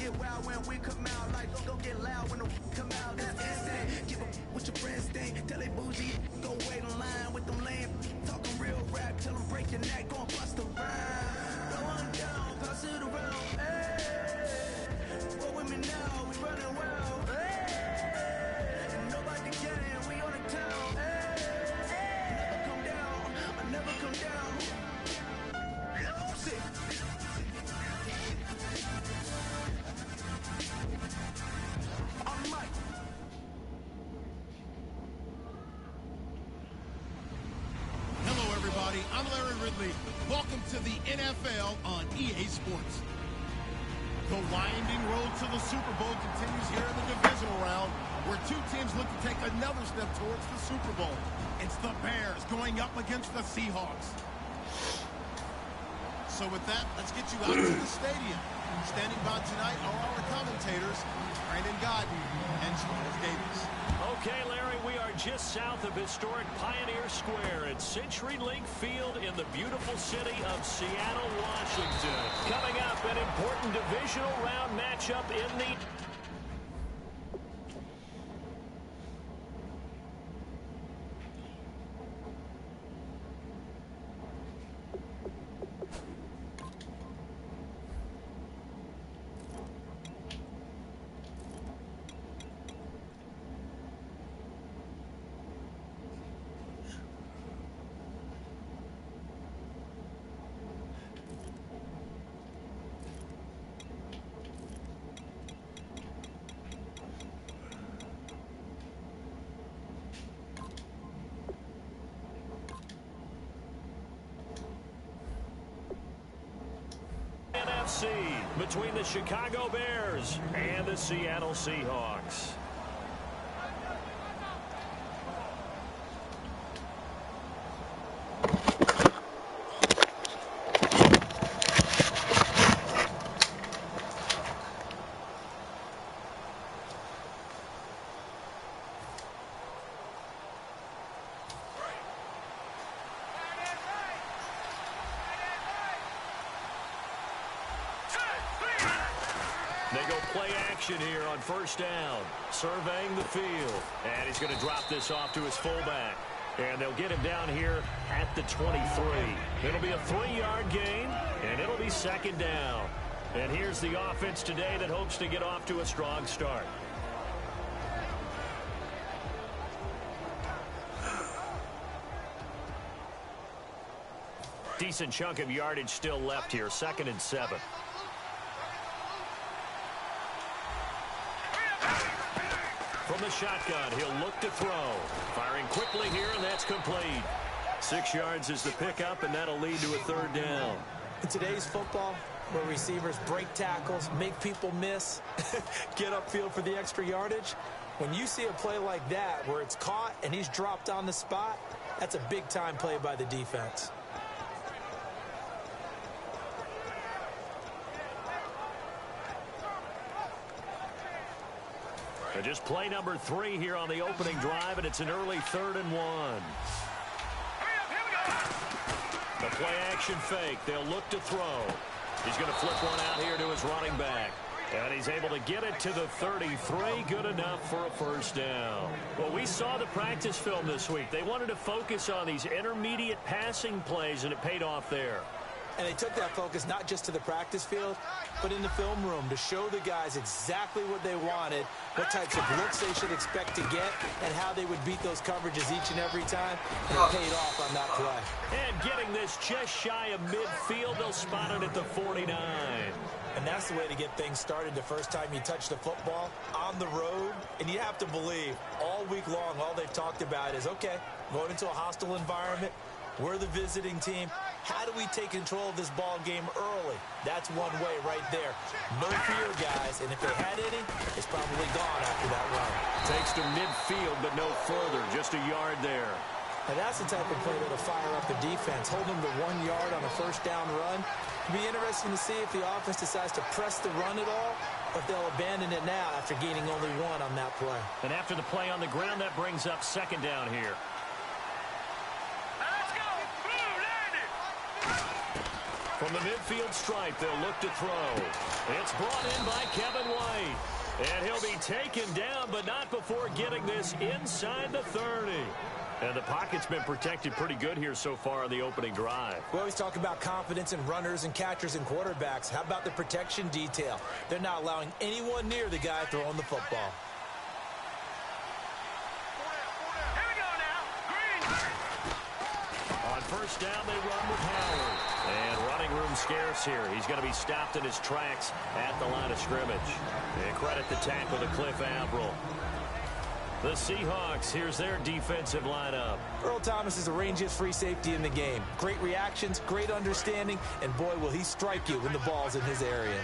get wild when we come out. Like, don't get loud when the come out. That's insane. Give up what your friends think. Tell they bougie, go wait in line with them lame. Talking real rap till them break your neck. Go and bust a rhyme. Go on down, pass it around. Hey, roll with me now, we running wild. Hey, and nobody can, we on the town. Hey, never come down, I never come down. Lose it. On mic. Hello, everybody. I'm Larry Ridley. Welcome to the NFL on EA Sports. The winding road to the Super Bowl continues here in the divisional round, where two teams look to take another step towards the Super Bowl. It's the Bears going up against the Seahawks. So with that, let's get you out to the stadium. Standing by tonight are our commentators, Brandon Godden and Charles Davis. Okay, Larry, we are just south of historic Pioneer Square at CenturyLink Field in the beautiful city of Seattle, Washington. Coming up, an important divisional round matchup in the... between the Chicago Bears and the Seattle Seahawks. They go play action here on first down, surveying the field. And he's going to drop this off to his fullback. And they'll get him down here at the 23. It'll be a 3-yard gain, and it'll be second down. And here's the offense today that hopes to get off to a strong start. Decent chunk of yardage still left here, 2nd and 7. From the shotgun, he'll look to throw. Firing quickly here, and that's complete. 6 yards is the pickup, and that'll lead to a 3rd down. In today's football, where receivers break tackles, make people miss, get upfield for the extra yardage, when you see a play like that where it's caught and he's dropped on the spot, that's a big-time play by the defense. Just play number 3 here on the opening drive, and it's an early 3rd and 1. The play action fake. They'll look to throw. He's going to flip one out here to his running back. And he's able to get it to the 33. Good enough for a 1st down. Well, we saw the practice film this week. They wanted to focus on these intermediate passing plays, and it paid off there. And they took that focus not just to the practice field, but in the film room to show the guys exactly what they wanted, what types of looks they should expect to get, and how they would beat those coverages each and every time. And it paid off on that play. And getting this just shy of midfield, they'll spot it at the 49. And that's the way to get things started the first time you touch the football on the road. And you have to believe all week long, all they've talked about is, okay, going into a hostile environment, we're the visiting team. How do we take control of this ball game early? That's one way right there. No fear, guys. And if they had any, it's probably gone after that run. Takes to midfield, but no further. Just a yard there. And that's the type of play that'll fire up the defense. Hold them to 1 yard on a 1st down run. It'll be interesting to see if the offense decides to press the run at all, or if they'll abandon it now after gaining only 1 on that play. And after the play on the ground, that brings up 2nd down here. From the midfield stripe, they'll look to throw. It's brought in by Kevin White. And he'll be taken down, but not before getting this inside the 30. And the pocket's been protected pretty good here so far on the opening drive. We always talk about confidence in runners and catchers and quarterbacks. How about the protection detail? They're not allowing anyone near the guy throwing the football. On first down, they run with Howard. And running room scarce here. He's going to be stopped in his tracks at the line of scrimmage. And credit the tackle to Cliff Averill. The Seahawks, here's their defensive lineup. Earl Thomas is the rangiest free safety in the game. Great reactions, great understanding, and boy, will he strike you when the ball's in his area.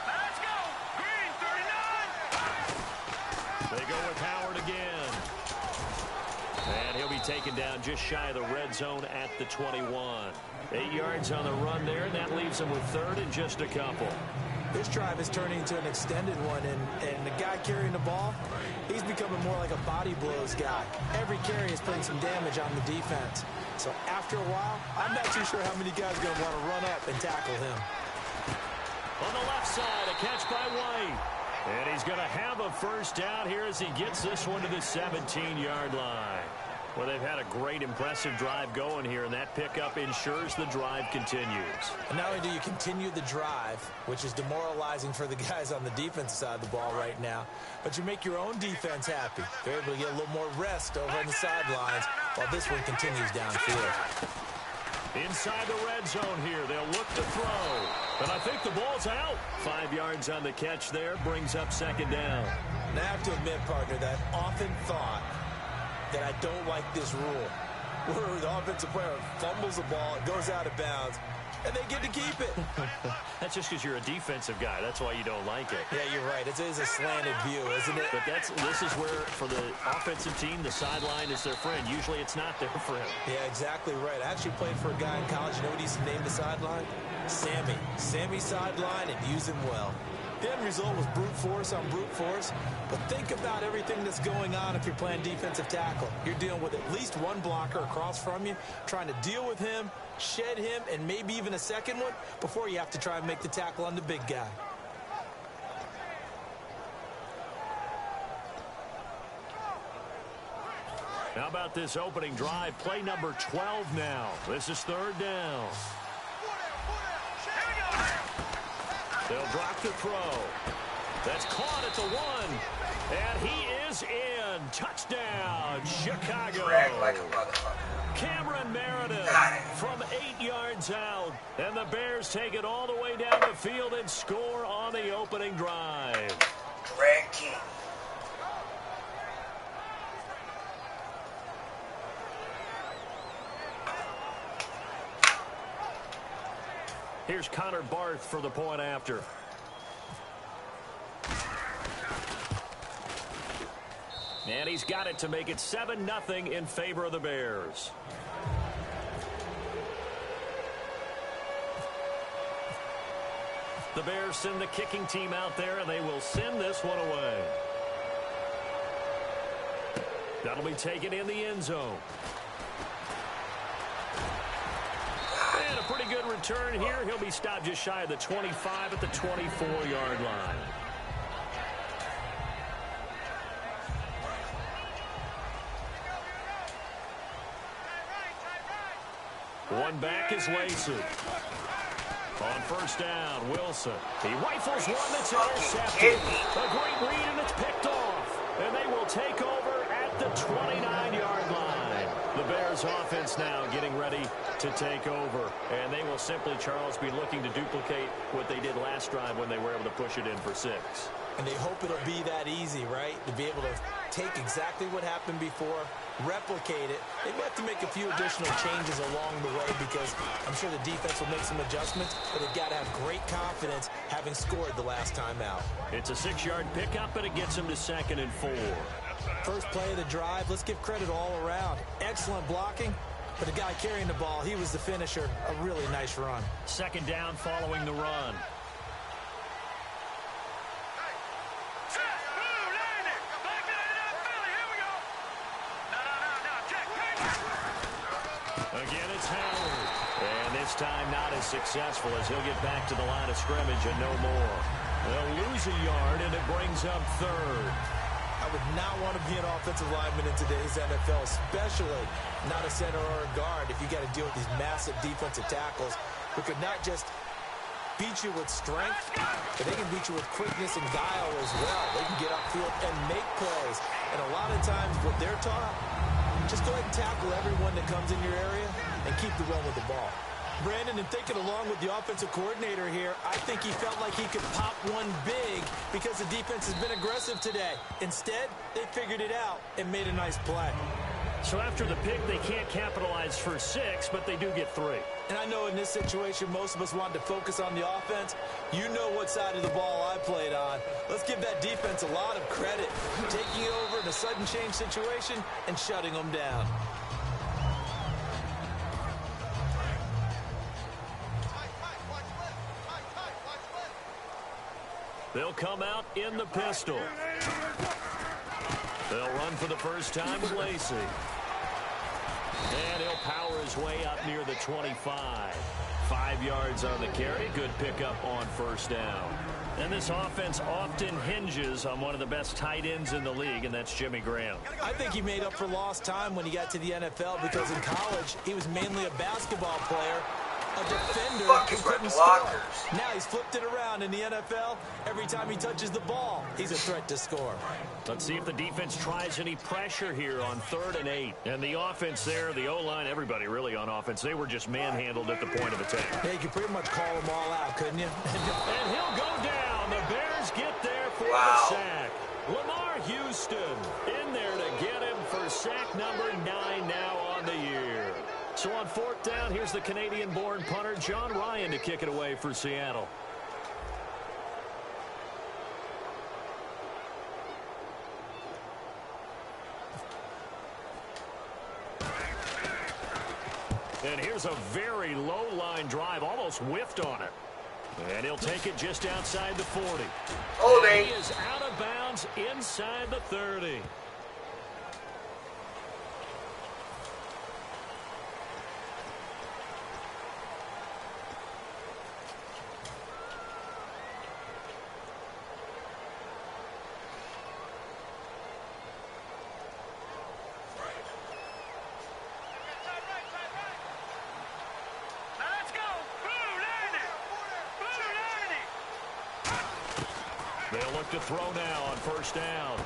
Let's go! Green 39! They go with Howard again. And he'll be taken down just shy of the red zone at the 21. 8 yards on the run there, and that leaves him with third and just a couple. This drive is turning into an extended one, and the guy carrying the ball, he's becoming more like a body blows guy. Every carry is putting some damage on the defense. So after a while, I'm not too sure how many guys are going to want to run up and tackle him. On the left side, a catch by White. And he's going to have a first down here as he gets this one to the 17-yard line. Well, they've had a great, impressive drive going here, and that pickup ensures the drive continues. And not only do you continue the drive, which is demoralizing for the guys on the defensive side of the ball right now, but you make your own defense happy. They're able to get a little more rest over on the sidelines while this one continues downfield. Inside the red zone here, they'll look to throw. And I think the ball's out. 5 yards on the catch there, brings up second down. And I have to admit, partner, that I often thought that I don't like this rule, where the offensive player fumbles the ball, it goes out of bounds, and they get to keep it. That's just because you're a defensive guy. That's why you don't like it. Yeah, you're right. It is a slanted view, isn't it? But this is where, for the offensive team, the sideline is their friend. Usually it's not there for him. Yeah, exactly right. I actually played for a guy in college. You know what he used to name the sideline? Sammy. Sammy sideline, and use him well. The end result was brute force on brute force. But think about everything that's going on if you're playing defensive tackle. You're dealing with at least one blocker across from you, trying to deal with him, shed him, and maybe even a second one before you have to try and make the tackle on the big guy. How about this opening drive? Play number 12 now. This is third down. They'll drop the throw. That's caught at the 1. And he is in. Touchdown, Chicago. Cameron Meredith from 8 yards out. And the Bears take it all the way down the field and score on the opening drive. Greg King. Here's Connor Barth for the point after. And he's got it to make it 7-0 in favor of the Bears. The Bears send the kicking team out there, and they will send this one away. That'll be taken in the end zone. And a pretty good return here. He'll be stopped just shy of the 25 at the 24-yard line. One back is Lacey. On first down, Wilson. He rifles one that's intercepted. A great read, and it's picked off. And they will take over at the 29-yard line. The Bears offense now getting ready to take over. And they will simply, Charles, be looking to duplicate what they did last drive when they were able to push it in for 6. And they hope it'll be that easy, right? To be able to take exactly what happened before, replicate it. They may have to make a few additional changes along the way because I'm sure the defense will make some adjustments, but they've got to have great confidence having scored the last time out. It's a 6-yard pickup, and it gets them to 2nd and 4. First play of the drive, let's give credit all around. Excellent blocking, but the guy carrying the ball, he was the finisher. A really nice run. 2nd down following the run. Again, it's Howard. And this time not as successful as he'll get back to the line of scrimmage and no more. They'll lose a yard, and it brings up third. I would not want to be an offensive lineman in today's NFL, especially not a center or a guard if you got to deal with these massive defensive tackles who could not just beat you with strength, but they can beat you with quickness and guile as well. They can get upfield and make plays. And a lot of times what they're taught, just go ahead and tackle everyone that comes in your area and keep the run with the ball. Brandon, and thinking along with the offensive coordinator here, I think he felt like he could pop one big because the defense has been aggressive today. Instead, they figured it out and made a nice play. So after the pick, they can't capitalize for 6, but they do get 3. And I know in this situation, most of us wanted to focus on the offense. You know what side of the ball I played on. Let's give that defense a lot of credit, taking it over in a sudden change situation and shutting them down. They'll come out in the pistol. They'll run for the first time with Lacey. And he'll power his way up near the 25. 5 yards on the carry. Good pickup on first down. And this offense often hinges on one of the best tight ends in the league, and that's Jimmy Graham. I think he made up for lost time when he got to the NFL because in college, he was mainly a basketball player, a defender who couldn't score. Now he's flipped it around in the NFL. Every time he touches the ball, he's a threat to score. Let's see if the defense tries any pressure here on 3rd and 8. And the offense there, the O-line, everybody really on offense, they were just manhandled at the point of attack. Yeah, you could pretty much call them all out, couldn't you? And he'll go down. The Bears get there for the sack. Lamar Houston in there to get him for sack number 9 now on the year. So on 4th down, here's the Canadian-born punter, John Ryan, to kick it away for Seattle. And here's a very low-line drive, almost whiffed on it. And he'll take it just outside the 40. And he is out of bounds inside the 30. They'll look to throw now on first down.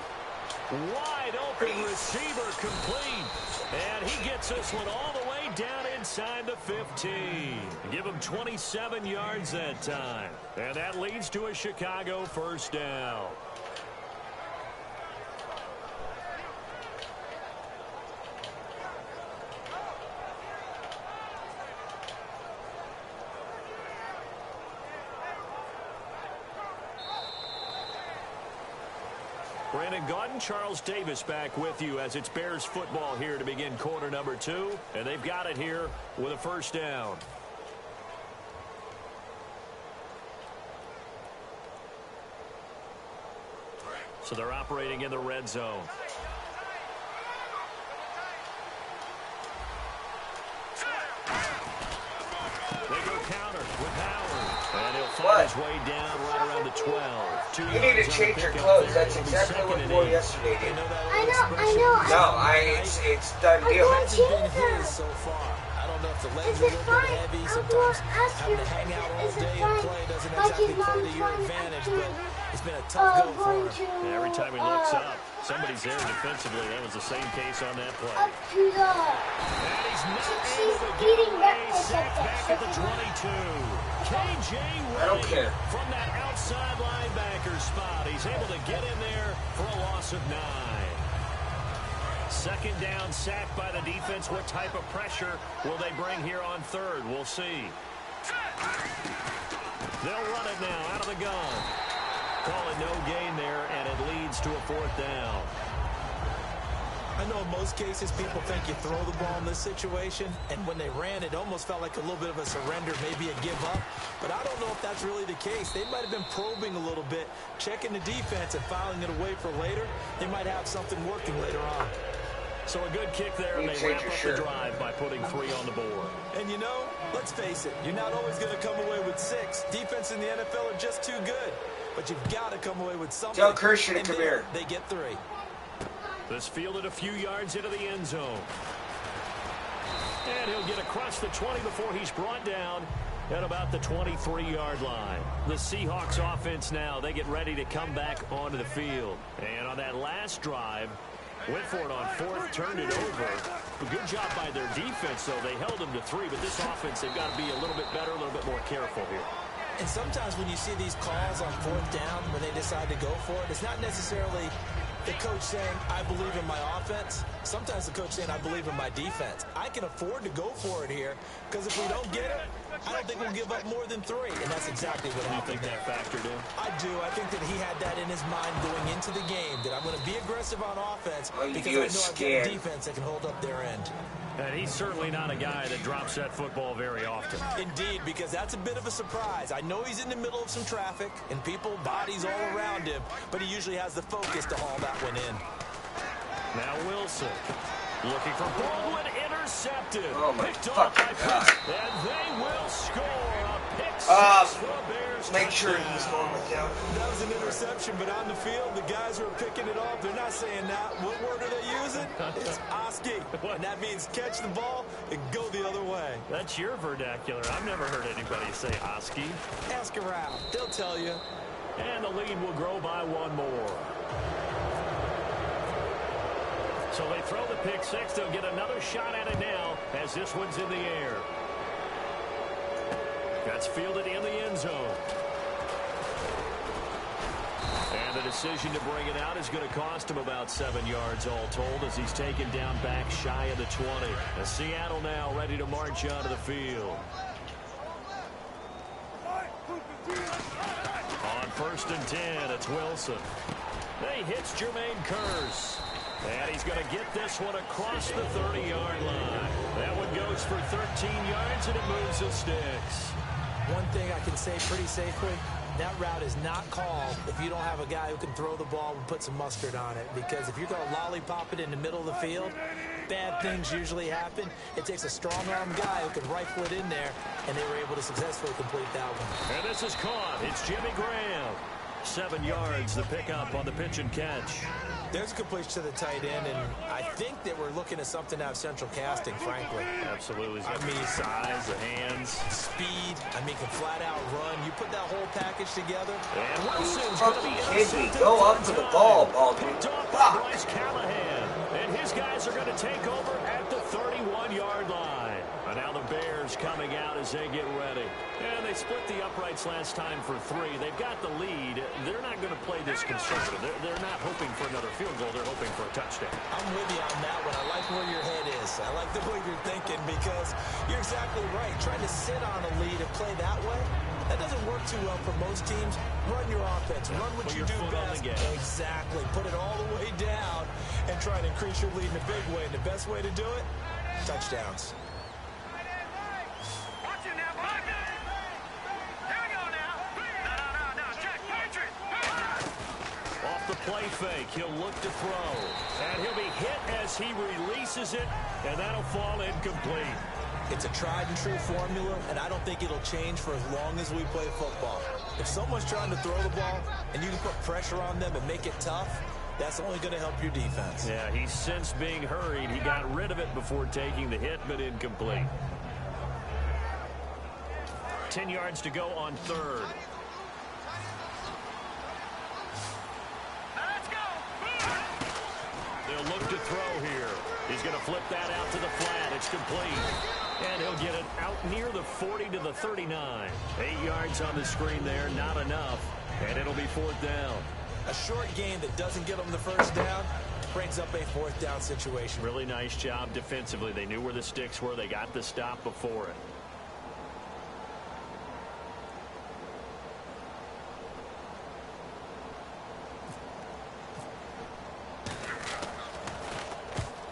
Wide open receiver complete. And he gets this one all the way down inside the 15. Give him 27 yards that time. And that leads to a Chicago first down. Brandon Gaudin, Charles Davis back with you as it's Bears football here to begin quarter number 2. And they've got it here with a first down. So they're operating in the red zone. They go counter with Howard. And he'll find his way down right around the 12. You need to change your clothes. That's exactly what you wore yesterday, dude. I know. No, it's done deal. It hasn't been his so far. I don't know if the legs are a little bit heavy. Sometimes having to hang out all day and play doesn't exactly play to your advantage, but it's been a tough go for him. Yeah, every time he looks up, somebody's there defensively. That was the same case on that play. Up to the... And he's not able to get away. Sacked back at the 22. K.J. Wright from that outside linebacker spot. He's able to get in there for a loss of 9. 2nd down, sack by the defense. What type of pressure will they bring here on 3rd? We'll see. They'll run it now out of the gun. Call it no gain there, and it leads to a 4th down. I know in most cases people think you throw the ball in this situation, and when they ran, it almost felt like a little bit of a surrender, maybe a give up. But I don't know if that's really the case. They might have been probing a little bit, checking the defense and filing it away for later. They might have something working later on. So a good kick there, and they wrap up the drive by putting 3 on the board. And you know, let's face it, you're not always going to come away with 6. Defense in the NFL are just too good. But you've got to come away with something. Tell Christian to come here. They get 3. This fielded a few yards into the end zone. And he'll get across the 20 before he's brought down at about the 23-yard line. The Seahawks offense now, they get ready to come back onto the field. And on that last drive, went for it on 4th, turned it over. A good job by their defense, though. They held them to 3, but this offense, they've got to be a little bit better, a little bit more careful here. And sometimes when you see these calls on 4th down, when they decide to go for it, it's not necessarily the coach saying, I believe in my offense. Sometimes the coach saying, I believe in my defense. I can afford to go for it here, because if we don't get it, I don't think we'll give up more than 3. And that's exactly what happened. You think that factored in? I do. I think that he had that in his mind going into the game, that I'm going to be aggressive on offense because I know I've got a defense that can hold up their end. And he's certainly not a guy that drops that football very often. Indeed, because that's a bit of a surprise. I know he's in the middle of some traffic and people, bodies all around him, but he usually has the focus to haul that one in. Now Wilson looking for Baldwin, intercepted. Oh my picked off by God. and they will score a pick 6 for the Bears. Make sure he's going with them. That was an interception, but on the field, the guys who are picking it off, they're not saying that. What word are they using? It's Oski. And that means catch the ball and go the other way. That's your vernacular. I've never heard anybody say Oski. Ask around. They'll tell you. And the lead will grow by 1 more. So they throw the pick 6. They'll get another shot at it now as this one's in the air. That's fielded in the end zone. And the decision to bring it out is going to cost him about 7 yards all told as he's taken down back shy of the 20. And Seattle now ready to march onto the field. On 1st and 10, it's Wilson. He hits Jermaine Kearse. And he's going to get this one across the 30-yard line. That one goes for 13 yards, and it moves the sticks. One thing I can say pretty safely, that route is not called if you don't have a guy who can throw the ball and put some mustard on it. Because if you're going to lollipop it in the middle of the field, bad things usually happen. It takes a strong-arm guy who can rifle it in there, and they were able to successfully complete that one. And this is caught. It's Jimmy Graham. 7 yards, the pickup on the pitch and catch. There's a completion to the tight end, and I think that we're looking at something out of central casting, frankly. Absolutely. I mean, size, the hands. Speed, can flat out run. You put that whole package together. And Wilson's going to be intercepted. Go up for the ball, Baldwin. Picked off by Bryce Callahan. And his guys are going to take over at the 31-yard line. And now the Bears coming out as they get ready. And they split the uprights last time for 3. They've got the lead. They're not going to play this conservative. They're not hoping for another field goal. They're hoping for a touchdown. I'm with you on that one. I like where your head is. I like the way you're thinking because you're exactly right. Trying to sit on a lead and play that way, that doesn't work too well for most teams. Run your offense. Run what you do best. Exactly. Put it all the way down and try to increase your lead in a big way. And the best way to do it, touchdowns. Off the play fake, he'll look to throw. And he'll be hit as he releases it, and that'll fall incomplete. It's a tried and true formula, and I don't think it'll change for as long as we play football. If someone's trying to throw the ball and you can put pressure on them and make it tough, that's only going to help your defense. Yeah, he's since being hurried. He got rid of it before taking the hit, but incomplete. 10 yards to go on 3rd. They'll look to throw here. He's going to flip that out to the flat. It's complete. And he'll get it out near the 40 to the 39. 8 yards on the screen there, not enough. And it'll be 4th down. A short game that doesn't get them the first down brings up a 4th down situation. Really nice job defensively. They knew where the sticks were. They got the stop before it.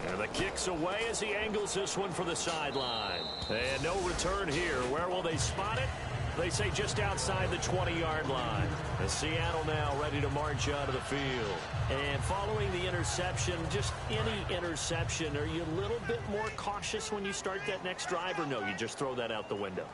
And the kick's away as he angles this one for the sideline. And no return here. Where will they spot it? They say just outside the 20-yard line. And Seattle now ready to march out of the field. And following the interception, just any interception, are you a little bit more cautious when you start that next drive, or no, you just throw that out the window?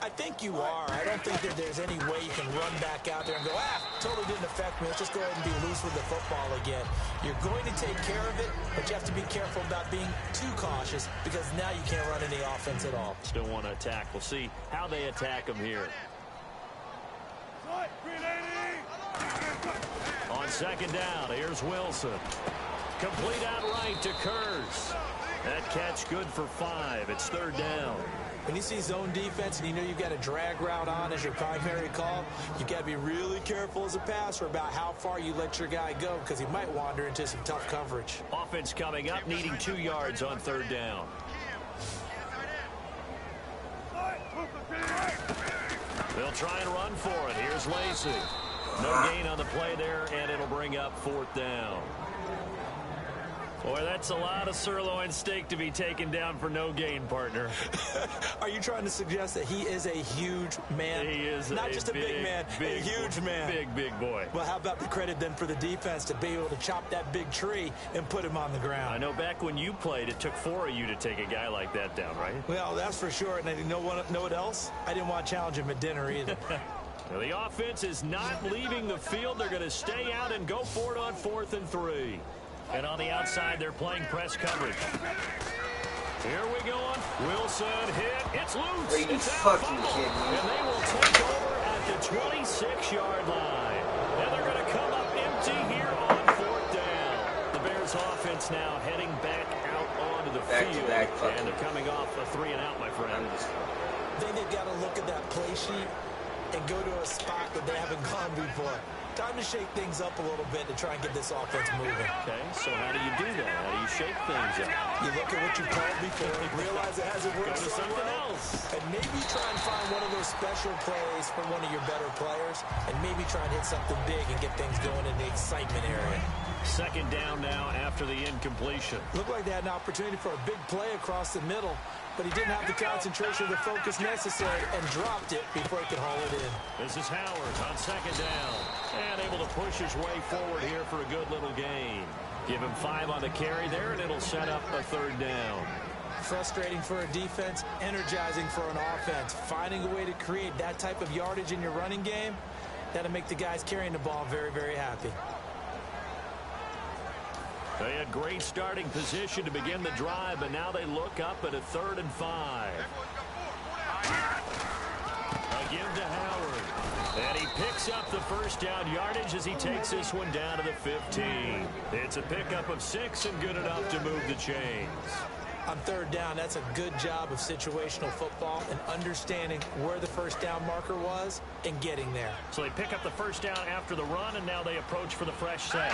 I think you are. I don't think that there's any way you can run back out there and go, totally didn't affect me. Let's just go ahead and be loose with the football again. You're going to take care of it, but you have to be careful about being too cautious because now you can't run any offense at all. Still want to attack. We'll see how they attack him here. On second down, here's Wilson. Complete out right to Kurz. That catch good for 5. It's third down. When you see zone defense and you know you've got a drag route on as your primary call, you've got to be really careful as a passer about how far you let your guy go because he might wander into some tough coverage. Offense coming up, needing 2 yards on third down. They'll try and run for it. Here's Lacey. No gain on the play there, and it'll bring up fourth down. Boy, that's a lot of sirloin steak to be taken down for no gain, partner. Are you trying to suggest that he is a huge man? He is not just a big man, a huge man. Big boy. Well, how about the credit then for the defense to be able to chop that big tree and put him on the ground? I know back when you played, it took 4 of you to take a guy like that down, right? Well, that's for sure. And you know what else? I didn't want to challenge him at dinner either. Well, the offense is not leaving the field. They're going to stay out and go for it on 4th and 3. And on the outside, they're playing press coverage. Here we go on. Wilson hit. It's loose. It's out of fumble. And they will take over at the 26-yard line. And they're going to come up empty here on 4th down. The Bears offense now heading back out onto the field. And they're coming off a 3-and-out, my friend. I think they've got to look at that play sheet and go to a spot that they haven't gone before. Time to shake things up a little bit to try and get this offense moving. Okay, so how do you do that? How do you shake things up? You look at what you called before, realize it hasn't worked so something well, else. and maybe try and find one of those special plays for one of your better players, and maybe try and hit something big and get things going in the excitement area. Second down now after the incompletion. Looked like they had an opportunity for a big play across the middle, but he didn't have the concentration or the focus necessary and dropped it before he could haul it in. This is Howard on second down. And able to push his way forward here for a good little gain. Give him 5 on the carry there, and it'll set up a third down. Frustrating for a defense, energizing for an offense. Finding a way to create that type of yardage in your running game, that'll make the guys carrying the ball very, very happy. They had great starting position to begin the drive, but now they look up at a 3rd and 5. A give to Howard. And he picks up the first down yardage as he takes this one down to the 15. It's a pickup of 6 and good enough to move the chains. On third down, that's a good job of situational football and understanding where the first down marker was and getting there. So they pick up the first down after the run, and now they approach for the fresh set.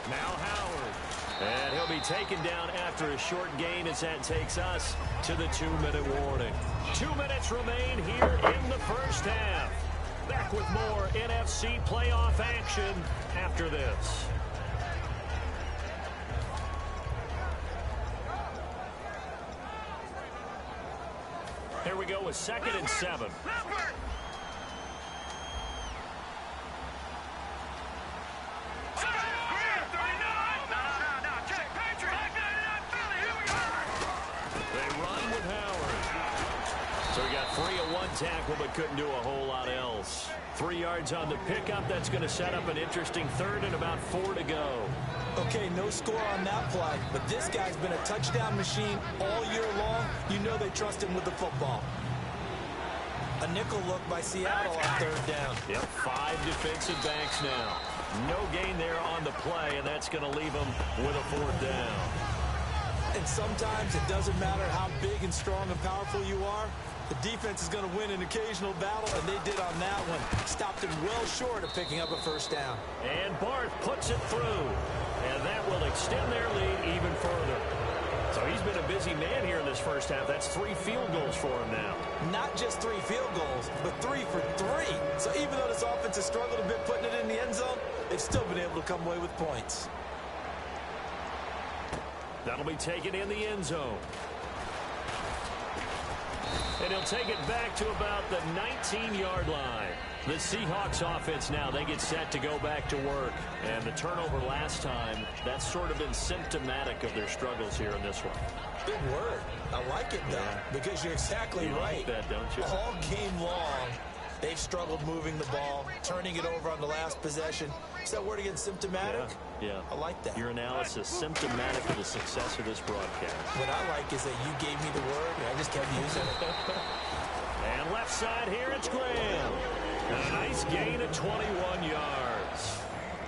Now Howard. And he'll be taken down after a short gain as that takes us to the 2-minute warning. 2 minutes remain here in the first half. Back with more NFC playoff action after this. Here we go with 2nd and 7. Tackle, but couldn't do a whole lot else. 3 yards on the pickup. That's going to set up an interesting 3rd and about 4 to go. Okay, no score on that play, but this guy's been a touchdown machine all year long. You know they trust him with the football. A nickel look by Seattle on 3rd down. Yep, 5 defensive backs now. No gain there on the play, and that's going to leave them with a 4th down. And sometimes it doesn't matter how big and strong and powerful you are. The defense is going to win an occasional battle, and they did on that one. Stopped him well short of picking up a first down. And Barth puts it through. And that will extend their lead even further. So he's been a busy man here in this first half. That's 3 field goals for him now. Not just 3 field goals, but 3 for 3. So even though this offense has struggled a bit putting it in the end zone, they've still been able to come away with points. That'll be taken in the end zone. And he'll take it back to about the 19-yard line. The Seahawks offense now, they get set to go back to work. And the turnover last time, that's sort of been symptomatic of their struggles here in this one. Big word. I like it, though, because you're exactly right. Like that, don't you? All game long, they've struggled moving the ball, turning it over on the last possession. Is that word again, symptomatic? Yeah. I like that. Your analysis, symptomatic of the success of this broadcast. What I like is that you gave me the word, and I just kept using it. And left side here, it's Graham. And a nice gain of 21 yards.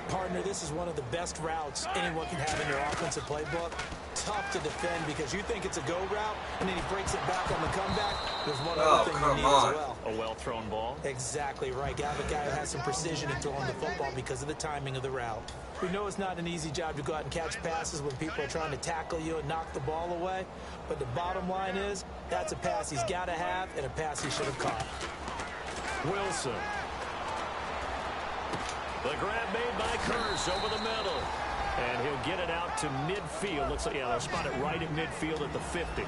Partner, this is one of the best routes anyone can have in their offensive playbook. Tough to defend because you think it's a go route, and then he breaks it back on the comeback. There's one other thing you need as well. A well-thrown ball. Exactly right. You have a guy who has some precision in throwing the football because of the timing of the route. We know it's not an easy job to go out and catch passes when people are trying to tackle you and knock the ball away. But the bottom line is, that's a pass he's got to have and a pass he should have caught. Wilson. The grab made by Curse over the middle. And he'll get it out to midfield. Looks like, yeah, they'll spot it right at midfield at the 50.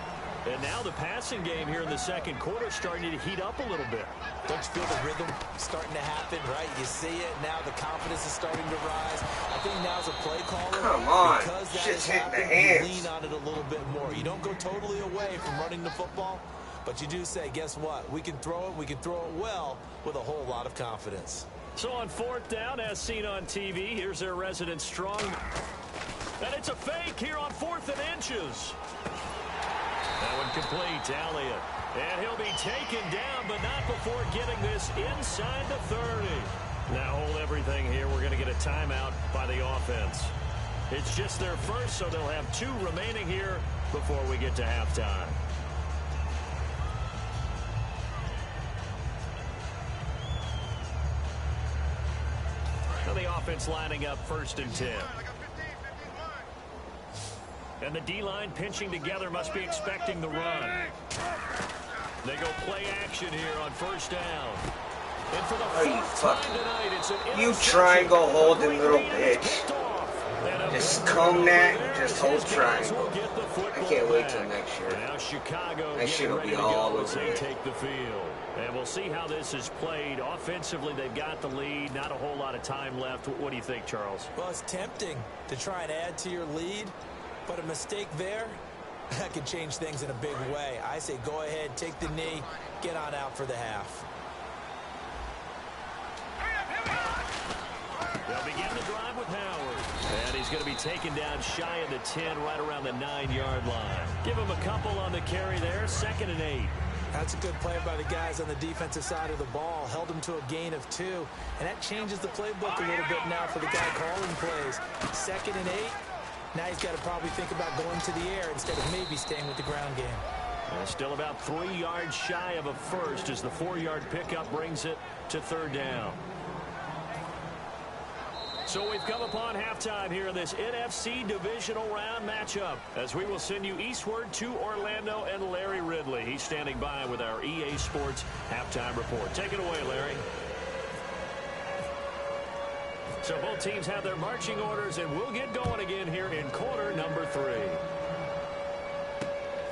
And now the passing game here in the second quarter is starting to heat up a little bit. Don't you feel the rhythm starting to happen, right? You see it. Now the confidence is starting to rise. I think now's a play caller. Come on. Because that Shit's has hitting the happened, you hands. lean on it a little bit more. You don't go totally away from running the football, but you do say, guess what? We can throw it. We can throw it well with a whole lot of confidence. So on fourth down, as seen on TV, here's their resident strong. And it's a fake here on 4th and inches. That one complete to Elliott. And he'll be taken down, but not before getting this inside the 30. Now hold everything here. We're going to get a timeout by the offense. It's just their first, so they'll have 2 remaining here before we get to halftime. So the offense lining up 1st and 10. And the D-line pinching together, must be expecting the run. They go play action here on 1st down. And for the 4th time tonight, it's an You triangle holding little bitch. Just comb that and just hold triangle. I can't wait till next year. Now Chicago that shit will be all over they take the field. And we'll see how this is played. Offensively, they've got the lead. Not a whole lot of time left. What do you think, Charles? Well, it's tempting to try and add to your lead, but a mistake there, that could change things in a big way. I say go ahead, take the knee, get on out for the half. They'll begin the drive with Howard. And he's going to be taken down shy of the 10, right around the 9-yard line. Give him a couple on the carry there, 2nd and 8. That's a good play by the guys on the defensive side of the ball. Held him to a gain of 2. And that changes the playbook a little bit now for the guy calling plays. 2nd and 8. Now he's got to probably think about going to the air instead of maybe staying with the ground game. And still about 3 yards shy of a first as the 4-yard pickup brings it to 3rd down. So we've come upon halftime here in this NFC divisional round matchup as we will send you eastward to Orlando and Larry Ridley. He's standing by with our EA Sports halftime report. Take it away, Larry. So both teams have their marching orders, and we'll get going again here in quarter number 3.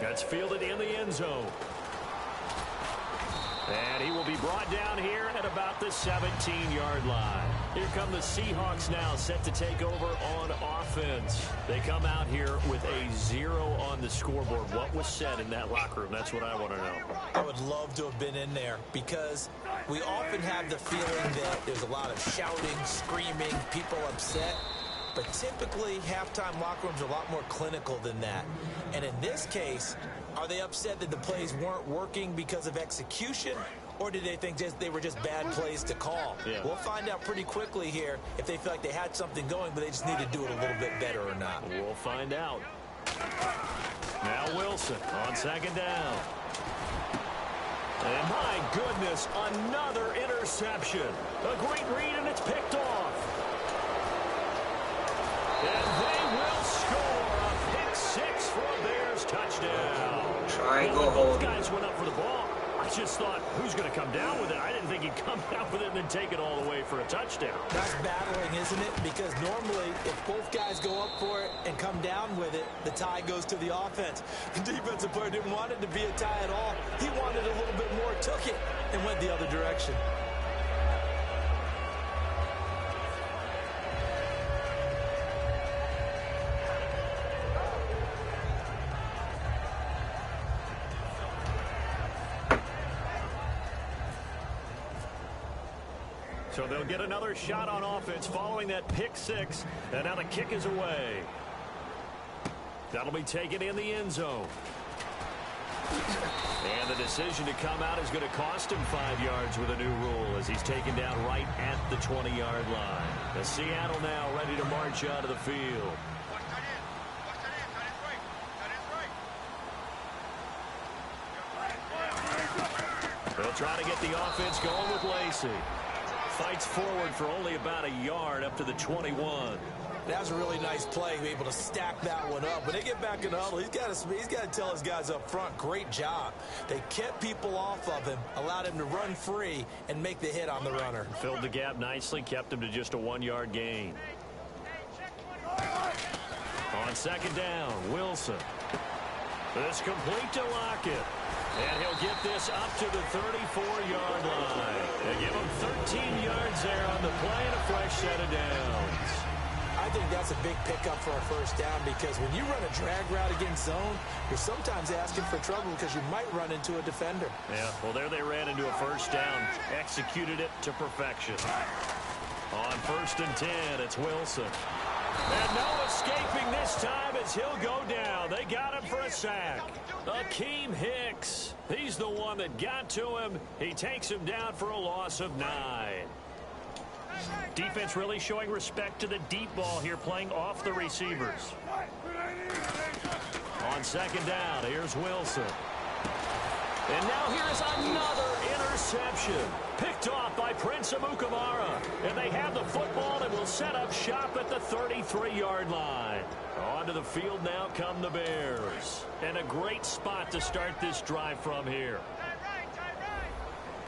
That's fielded in the end zone. And he will be brought down here at about the 17-yard line. Here come the Seahawks now, set to take over on offense. They come out here with a 0 on the scoreboard. What was said in that locker room? That's what I want to know. I would love to have been in there because we often have the feeling that there's a lot of shouting, screaming, people upset. But typically, halftime locker rooms are a lot more clinical than that. And in this case, are they upset that the plays weren't working because of execution? Or did they think they were just bad plays to call? Yeah. We'll find out pretty quickly here if they feel like they had something going, but they just need to do it a little bit better or not. We'll find out. Now Wilson on 2nd down. And my goodness, another interception. A great read, and it's picked off. And they will score a pick 6 for a Bears touchdown. Triangle Both holding. guys went up for the ball. I just thought, who's going to come down with it? I didn't think he'd come down with it and then take it all the way for a touchdown. That's battling, isn't it? Because normally, if both guys go up for it and come down with it, the tie goes to the offense. The defensive player didn't want it to be a tie at all. He wanted a little bit more, took it, and went the other direction. So they'll get another shot on offense following that pick six. And now the kick is away. That'll be taken in the end zone. And the decision to come out is going to cost him 5 yards with a new rule as he's taken down right at the 20-yard line. The Seattle now ready to march out of the field. They'll try to get the offense going with Lacey. Fights forward for only about a yard up to the 21. That was a really nice play, able to stack that one up. When they get back in the huddle, he's got to tell his guys up front, great job. They kept people off of him, allowed him to run free and make the hit on the runner. Filled the gap nicely, kept him to just a 1-yard gain. On second down, Wilson. This complete to Lockett. And he'll get this up to the 34-yard line. They give him 13 yards there on the play and a fresh set of downs. I think that's a big pickup for a first down because when you run a drag route against zone, you're sometimes asking for trouble because you might run into a defender. Yeah, well, there they ran into a first down. Executed it to perfection. On 1st and 10, it's Wilson. And no escaping this time as he'll go down. They got him for a sack. Akeem Hicks. He's the one that got to him. He takes him down for a loss of 9. Defense really showing respect to the deep ball here, playing off the receivers. On second down, here's Wilson. And now here's another interception. Picked off by Prince Amukamara. And they have the football and will set up shop at the 33-yard line. Onto the field now come the Bears. And a great spot to start this drive from here.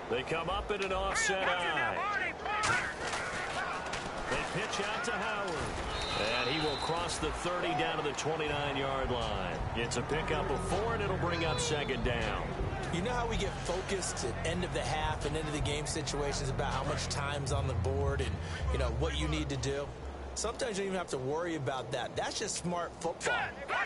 They come up in an offset eye. They pitch out to Howard. And he will cross the 30 down to the 29-yard line. It's a pickup of 4, and it'll bring up second down. You know how we get focused at end of the half and end of the game situations about how much time's on the board and, you know, what you need to do? Sometimes you don't even have to worry about that. That's just smart football.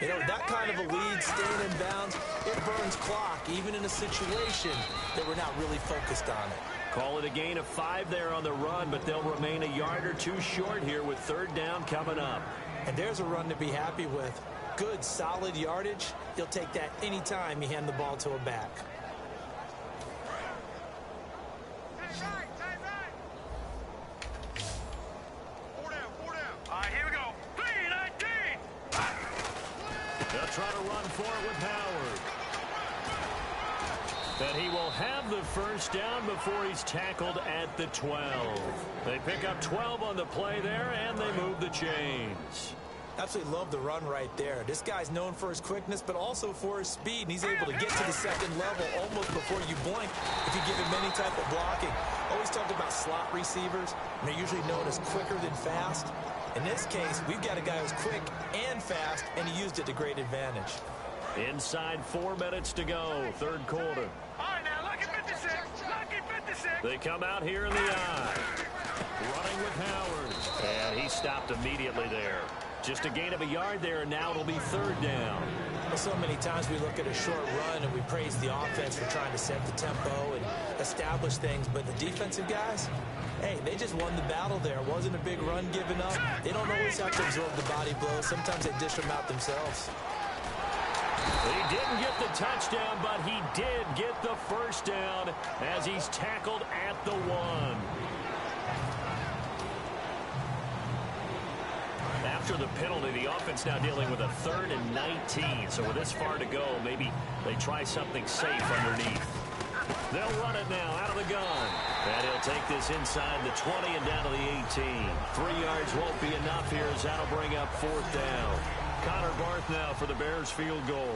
You know, that kind of a lead, staying in bounds, it burns clock, even in a situation that we're not really focused on it. Call it a gain of 5 there on the run, but they'll remain a yard or 2 short here with 3rd down coming up. And there's a run to be happy with. Good, solid yardage. You'll take that anytime you hand the ball to a back. They'll try to run for it with Howard. And he will have the first down before he's tackled at the 12. They pick up 12 on the play there, and they move the chains. Absolutely love the run right there. This guy's known for his quickness, but also for his speed. And he's able to get to the second level almost before you blink if you give him any type of blocking. Always talked about slot receivers, and they're usually known as quicker than fast. In this case, we've got a guy who's quick and fast, and he used it to great advantage. Inside 4 minutes to go, 3rd quarter. All right, now, lucky 56. Lucky 56. They come out here in the eye. Running with Howard. And he stopped immediately there. Just a gain of a yard there, and now it'll be 3rd down. Well, so many times we look at a short run and we praise the offense for trying to set the tempo and establish things, but the defensive guys, hey, they just won the battle there. It wasn't a big run given up. They don't always have to absorb the body blows. Sometimes they dish them out themselves. He didn't get the touchdown, but he did get the first down as he's tackled at the 1. After the penalty, the offense now dealing with a 3rd and 19. So with this far to go, maybe they try something safe underneath. They'll run it now out of the gun. And he'll take this inside the 20 and down to the 18. 3 yards won't be enough here as that'll bring up 4th down. Connor Barth now for the Bears field goal.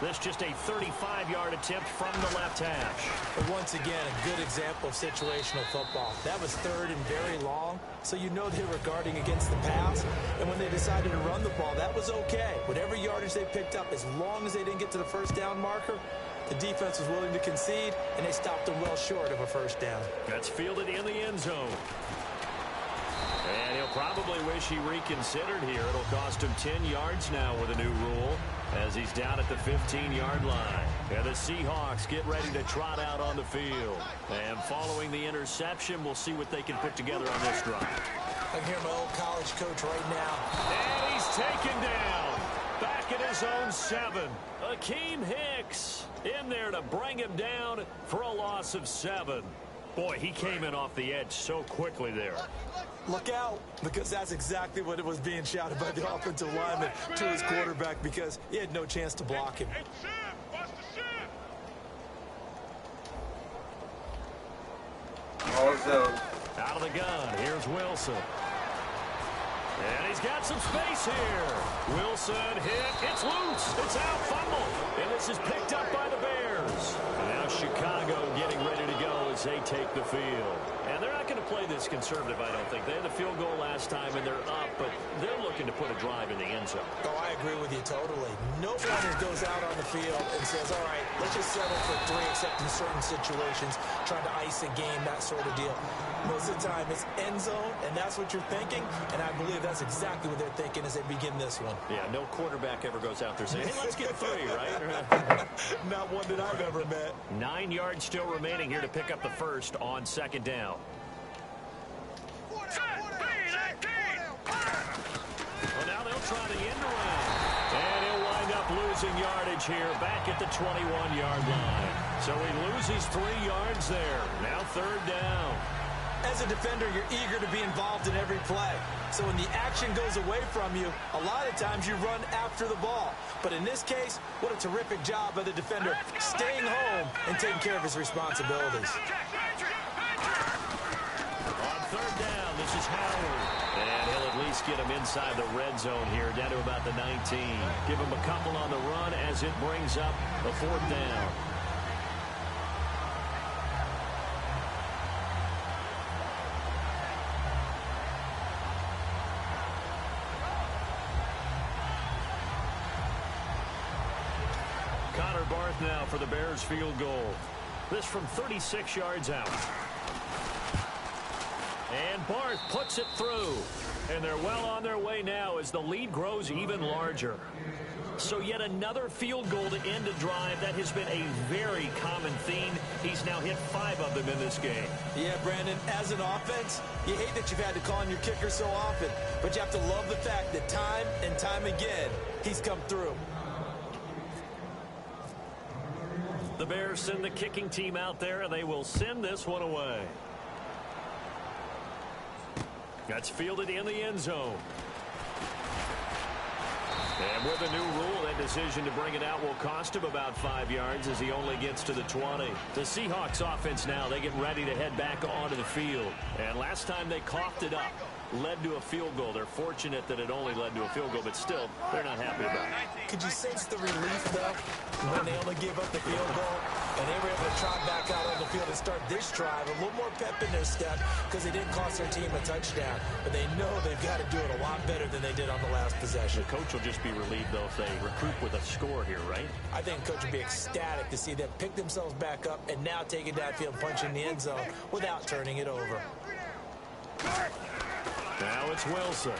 This just a 35-yard attempt from the left hash. But once again, a good example of situational football. That was third and very long, so you know they were guarding against the pass. And when they decided to run the ball, that was okay. Whatever yardage they picked up, as long as they didn't get to the first down marker, the defense was willing to concede, and they stopped them well short of a first down. That's fielded in the end zone. And he'll probably wish he reconsidered here. It'll cost him 10 yards now with a new rule as he's down at the 15-yard line. And the Seahawks get ready to trot out on the field. And following the interception, we'll see what they can put together on this drive. I can hear my old college coach right now. And he's taken down. Back at his own 7. Akeem Hicks in there to bring him down for a loss of 7. Boy, he came in off the edge so quickly there. Look out, because that's exactly what it was being shouted by the offensive lineman to his quarterback, because he had no chance to block him. Also, Out of the gun, here's Wilson. And he's got some space here. Wilson hit. It's loose. It's out. Fumble. And this is picked up by the Bears. And now Chicago getting ready to go as they take the field. And they're not going to play this conservative, I don't think. They had the field goal last time, and they're up, but they're looking to put a drive in the end zone. Oh, I agree with you totally. No one goes out on the field and says, all right, let's just settle for 3, except in certain situations, trying to ice a game, that sort of deal. Most of the time, it's end zone, and that's what you're thinking, and I believe that's exactly what they're thinking as they begin this one. Yeah, no quarterback ever goes out there saying, hey, let's get 3, right? Not one that I've ever met. 9 yards still remaining here to pick up the first on second down. Well, now they'll try the end around. And he'll wind up losing yardage here back at the 21-yard line. So he loses 3 yards there. Now third down. As a defender, you're eager to be involved in every play. So when the action goes away from you, a lot of times you run after the ball. But in this case, what a terrific job by the defender staying home and taking care of his responsibilities. On third down, this is Howard. And he'll at least get him inside the red zone here, down to about the 19. Give him a couple on the run as it brings up a fourth down. Barth now for the Bears field goal. This from 36 yards out. And Barth puts it through. And they're well on their way now as the lead grows even larger. So yet another field goal to end a drive. That has been a very common theme. He's now hit 5 of them in this game. Yeah, Brandon, as an offense, you hate that you've had to call on your kicker so often. But you have to love the fact that time and time again, he's come through. The Bears send the kicking team out there, and they will send this one away. That's fielded in the end zone. And with a new rule, that decision to bring it out will cost him about 5 yards as he only gets to the 20. The Seahawks offense now, they get ready to head back onto the field. And last time they coughed it up, led to a field goal. They're fortunate that it only led to a field goal, but still, they're not happy about it. Could you sense the relief, though, when they only gave up the field goal? And they were able to trot back out on the field and start this drive. A little more pep in their step because they didn't cost their team a touchdown. But they know they've got to do it a lot better than they did on the last possession. The coach will just be relieved, though, if they recoup with a score here, right? I think the coach would be ecstatic to see them pick themselves back up and now take it downfield, punch in the end zone without turning it over. Now it's Wilson.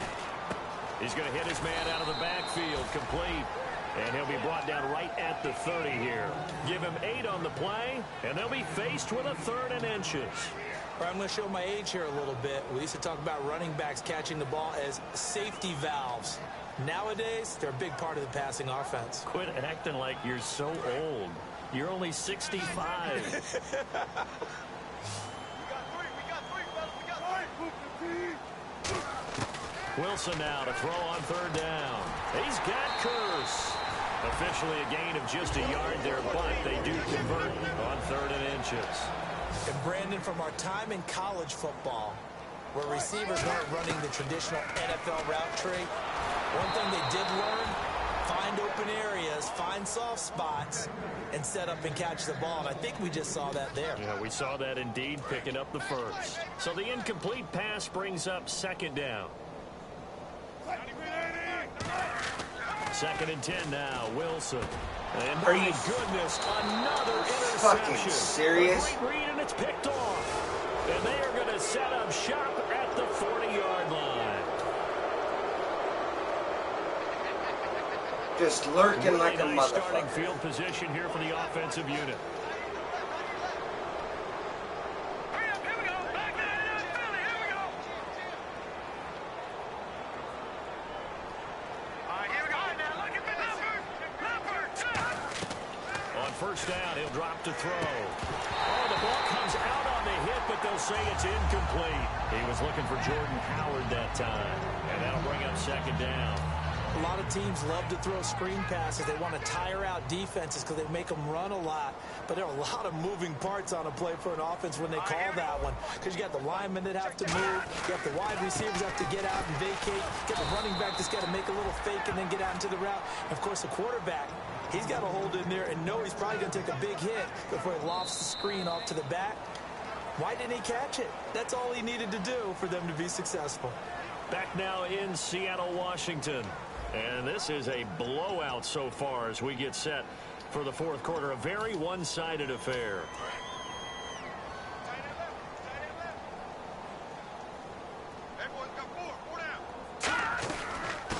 He's going to hit his man out of the backfield, complete. And he'll be brought down right at the 30 here. Give him 8 on the play, and they'll be faced with a 3rd and inches. All right, I'm going to show my age here a little bit. We used to talk about running backs catching the ball as safety valves. Nowadays, they're a big part of the passing offense. Quit acting like you're so old. You're only 65. Wilson now to throw on third down. He's got Curse. Officially a gain of just a yard there, but they do convert on 3rd and inches. And Brandon, from our time in college football, where receivers weren't running the traditional NFL route tree, one thing they did learn, find open open areas, find soft spots, and set up and catch the ball. And I think we just saw that there. Yeah, we saw that indeed, picking up the first. So the incomplete pass brings up second down. 2nd and 10 now, Wilson. And Are my you goodness, another interception. fucking serious? A great read, and it's picked off. And they are going to set up shop at the 40-yard line. Just lurking Really like a nice starting motherfucker. field position here for the offensive unit. Hurry up, here we go. Back to the Philly, here we go. All right, here we go. All right, now look at the Leopard. On first down, he'll drop to throw. Oh, the ball comes out on the hit, but they'll say it's incomplete. He was looking for Jordan Howard that time, and that'll bring up second down. A lot of teams love to throw screen passes. They want to tire out defenses because they make them run a lot. But there are a lot of moving parts on a play for an offense when they call that one. Because you got the linemen that have to move. You have the wide receivers have to get out and vacate. You got the running back that's got to make a little fake and then get out into the route. And of course, the quarterback, he's got to hold in there and know he's probably going to take a big hit before he lofts the screen off to the back. Why didn't he catch it? That's all he needed to do for them to be successful. Back now in Seattle, Washington. And this is a blowout so far as we get set for the fourth quarter. A very one-sided affair.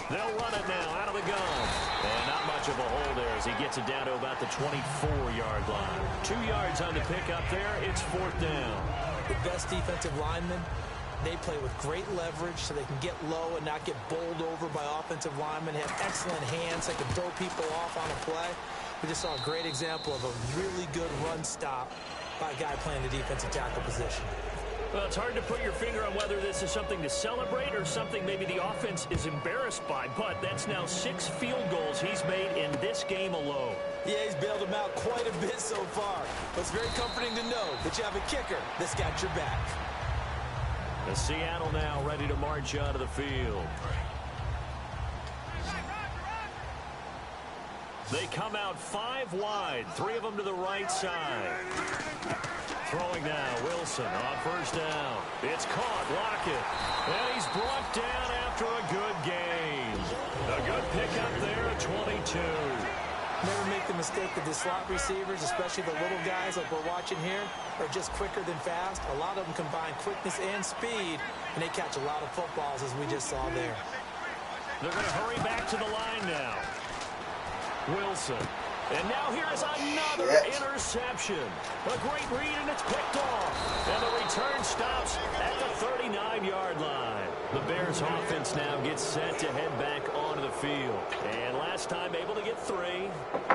They'll run it now out of the gun. And not much of a hole there as he gets it down to about the 24-yard line. 2 yards on the pickup there. It's 4th down. The best defensive linemen, they play with great leverage so they can get low and not get bowled over by offensive linemen. They have excellent hands. They can throw people off on a play. We just saw a great example of a really good run stop by a guy playing the defensive tackle position. Well, it's hard to put your finger on whether this is something to celebrate or something maybe the offense is embarrassed by, but that's now 6 field goals he's made in this game alone. Yeah, he's bailed them out quite a bit so far. But it's very comforting to know that you have a kicker that's got your back. The Seattle now ready to march out of the field. They come out 5 wide, 3 of them to the right side. Throwing now, Wilson on first down. It's caught, Lockett. And he's brought down after a good game. A good pickup there at 22. Never make the mistake that the slot receivers, especially the little guys like we're watching here, are just quicker than fast. A lot of them combine quickness and speed, and they catch a lot of footballs, as we just saw there. They're going to hurry back to the line now. Wilson. And now here is another interception. A great read, and it's picked off. And the return stops at the 39-yard line. The Bears offense now gets set to head back onto the field. And last time able to get 3.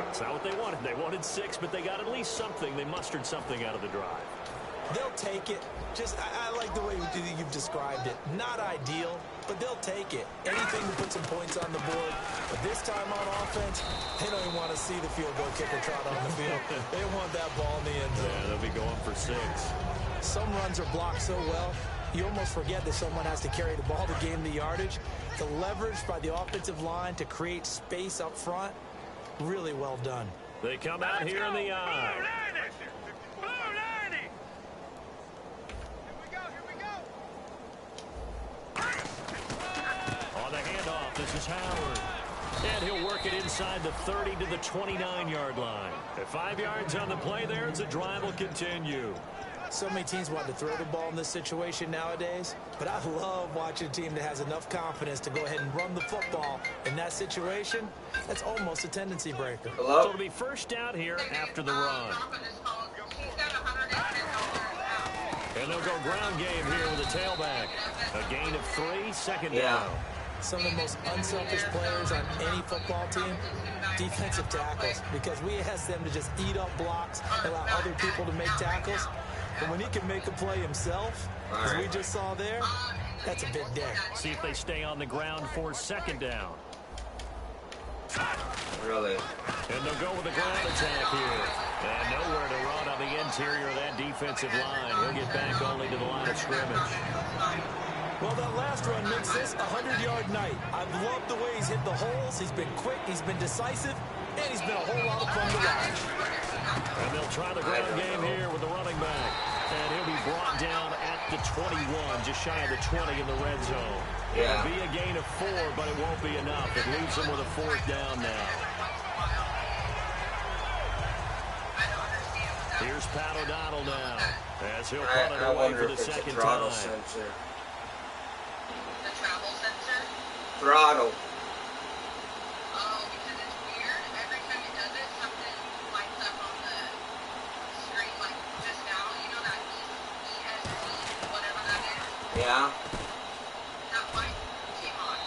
It's not what they wanted. They wanted 6, but they got at least something. They mustered something out of the drive. They'll take it. Just, I like the way you've described it. Not ideal, but they'll take it. Anything to put some points on the board. But this time on offense, they don't even want to see the field goal kicker trot on the field. They want that ball in the end zone. Yeah, they'll be going for 6. Some runs are blocked so well, you almost forget that someone has to carry the ball to gain the yardage. The leverage by the offensive line to create space up front, really well done. They come out here in the eye. Blue 90. On the handoff, this is Howard. And he'll work it inside the 30 to the 29-yard line. At 5 yards on the play there, as the drive will continue. So many teams want to throw the ball in this situation nowadays, but I love watching a team that has enough confidence to go ahead and run the football. In that situation, that's almost a tendency breaker. So it'll be first down here after the run. And they'll go ground game here with a tailback. A gain of 3, 2nd down. Some of the most unselfish players on any football team, defensive tackles, because we ask them to just eat up blocks, allow other people to make tackles. But when he can make a play himself, as we just saw there, that's a big day. See if they stay on the ground for 2nd down. Really? And they'll go with the ground attack here. And nowhere to run on the interior of that defensive line. He'll get back only to the line of scrimmage. Well, that last run makes this a 100-yard night. I've loved the way he's hit the holes. He's been quick, he's been decisive, and he's been a whole lot of fun to watch. And they'll try the ground game here with the running back. And he'll be brought down at the 21, just shy of the 20 in the red zone. Yeah. It'll be a gain of 4, but it won't be enough. It leaves them with a 4th down now. Here's Pat O'Donnell now, as he'll punt it away for the second time. Sensor. The travel sensor? Throttle. Oh, because it's weird. Every time it does it, something lights up on the screen, like just now. You know that ESC, whatever that is? Yeah. That light came on.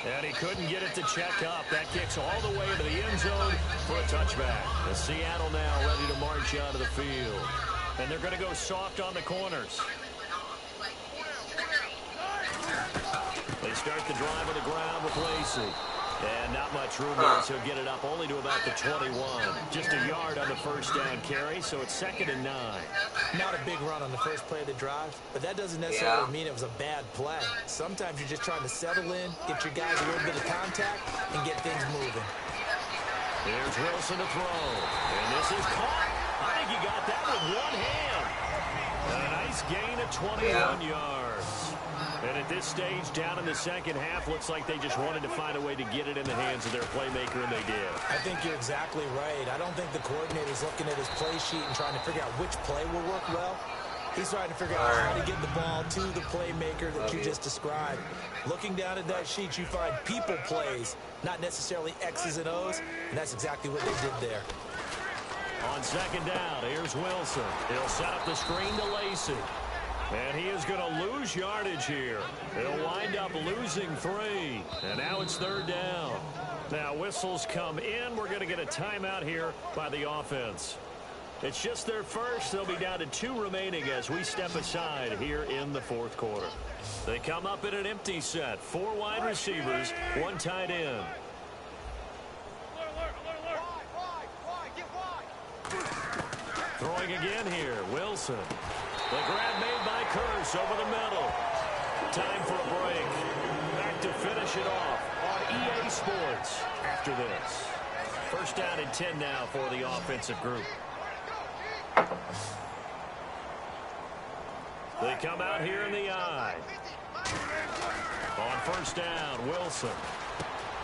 And he couldn't get it to check up. That kicks all the way to the end zone for a touchback. The Seattle now ready to march out of the field. And they're going to go soft on the corners. They start the drive on the ground with Lacey. And not much room there, so he'll get it up only to about the 21. Just a yard on the first down carry, so it's 2nd and 9. Not a big run on the first play of the drive, but that doesn't necessarily mean it was a bad play. Sometimes you're just trying to settle in, get your guys a little bit of contact, and get things moving. Here's Wilson to throw. And this is caught. I think he got that with one hand. And a nice gain of 21 yards. And at this stage, down in the second half, looks like they just wanted to find a way to get it in the hands of their playmaker, and they did. I think you're exactly right. I don't think the coordinator's looking at his play sheet and trying to figure out which play will work well. He's trying to figure out how to get the ball to the playmaker that you just described. Looking down at that sheet, you find people plays, not necessarily X's and O's, and that's exactly what they did there. On second down, here's Wilson. He'll set up the screen to Lacey. And he is going to lose yardage here. He'll wind up losing 3. And now it's 3rd down. Now whistles come in. We're going to get a timeout here by the offense. It's just their first. They'll be down to 2 remaining as we step aside here in the 4th quarter. They come up in an empty set. 4 wide receivers, 1 tight end. Throwing again here, Wilson. The grab made by Curse over the middle. Time for a break. Back to finish it off on EA Sports after this. 1st down and 10 now for the offensive group. They come out here in the I. On 1st down, Wilson.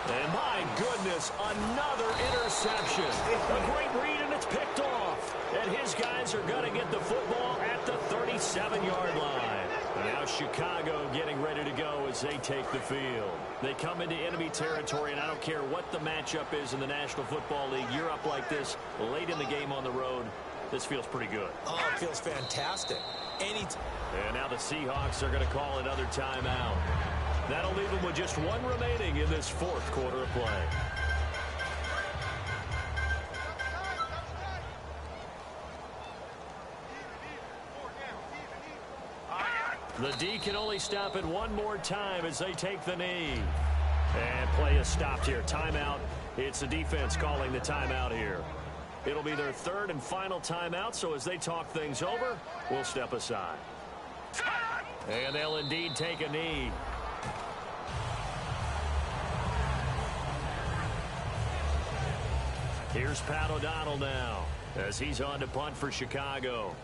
And my goodness, another interception. A great read, and it's picked off. And his guys are going to get the football at the 37-yard line. Now Chicago getting ready to go as they take the field. They come into enemy territory, and I don't care what the matchup is in the National Football League. You're up like this late in the game on the road. This feels pretty good. Oh, it feels fantastic. And now the Seahawks are going to call another timeout. That'll leave them with just 1 remaining in this 4th quarter of play. The D can only stop it 1 more time as they take the knee. And play is stopped here. Timeout. It's the defense calling the timeout here. It'll be their 3rd and final timeout, so as they talk things over, we'll step aside. And they'll indeed take a knee. Here's Pat O'Donnell now as he's on to punt for Chicago.